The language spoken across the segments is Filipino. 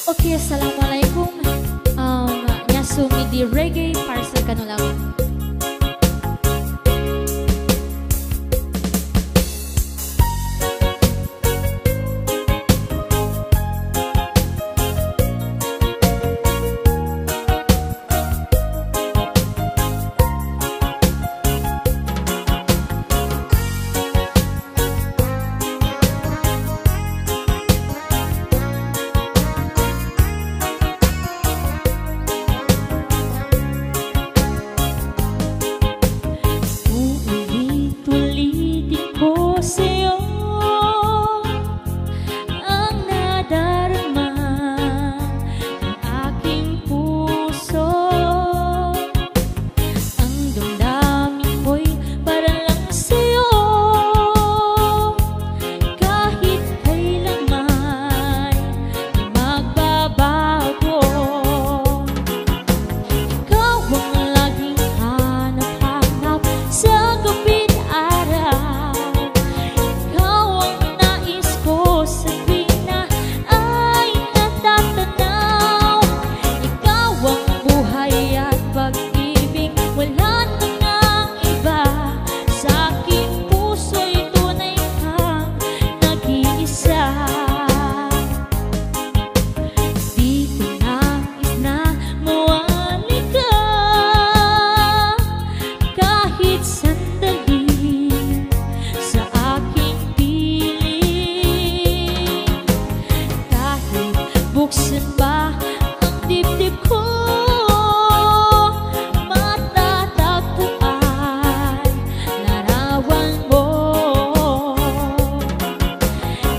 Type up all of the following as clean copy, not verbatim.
Okay, assalamualaikum. Nya sumidi reggae parcel kanulang. Buksan ba ang dibdib ko? Matatagpuan larawan mo.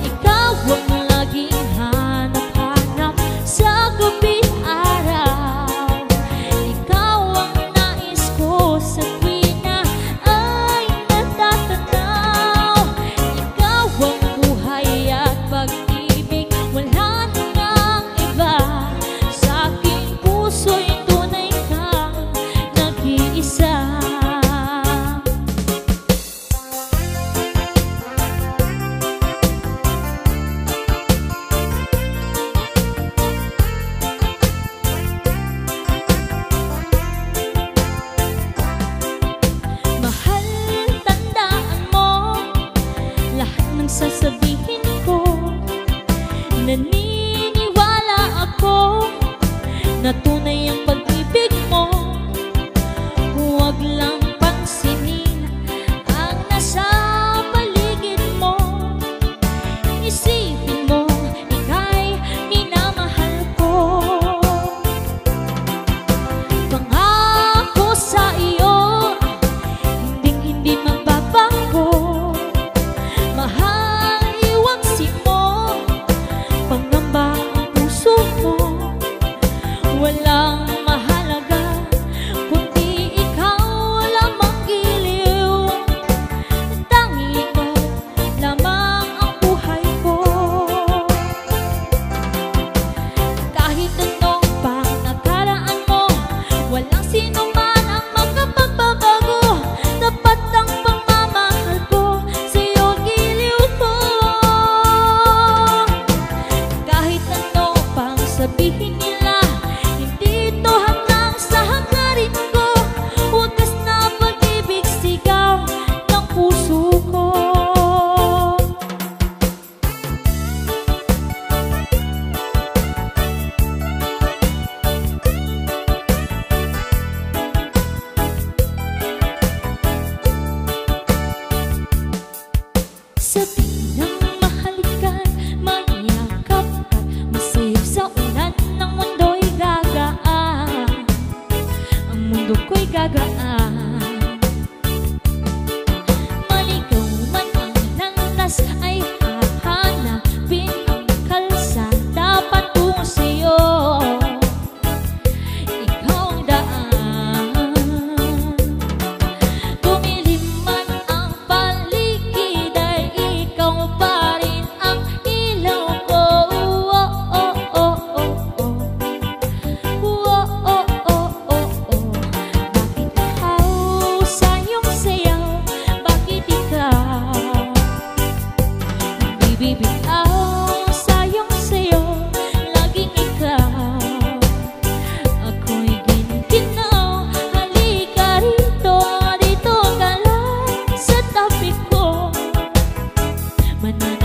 Ikaw ang laging hanap-hanap sa gabi't araw. Ikaw ang nais ko sa tuwing na ay natatanaw. Ikaw ang buhay at pag-ibig, wala sa aking puso'y tunay kang nag-iisa. Mahal, tandaan mo lahat ng sasabihin ko. Na tunay ang pag-ibig mo. Huwag lang pansinin ang nasa paligid mo. Isipin mo, ika'y minamahal ko. Pangako sa iyo, hinding-hindi magbabago. Mahal, iwagsi mo, pangamba ang puso mo. Walang mahalaga kundi ikaw lamang giliw. Tanging ikaw lamang ang buhay ko. Kahit ano pang nakaraan mo, walang sino man ang makapagbabago. Tapat ang pagmamahal ko sa'yo, giliw ko. Kahit ano pang sabihin nila, sabi ng mahalikan, mayakap at masayip sa ulan ng mundo'y gagaan. Ang mundo ko'y gagaan. Maligaw man ang landas ay hahanapin ang kalsada patungo sa'yo. Ikaw ang daan. Tumilim man ang paligid, ikaw pa rin ang ilaw ko. Bakit ikaw sayong sayaw, bakit ikaw bibitaw sayong sayo, laging ikaw naman na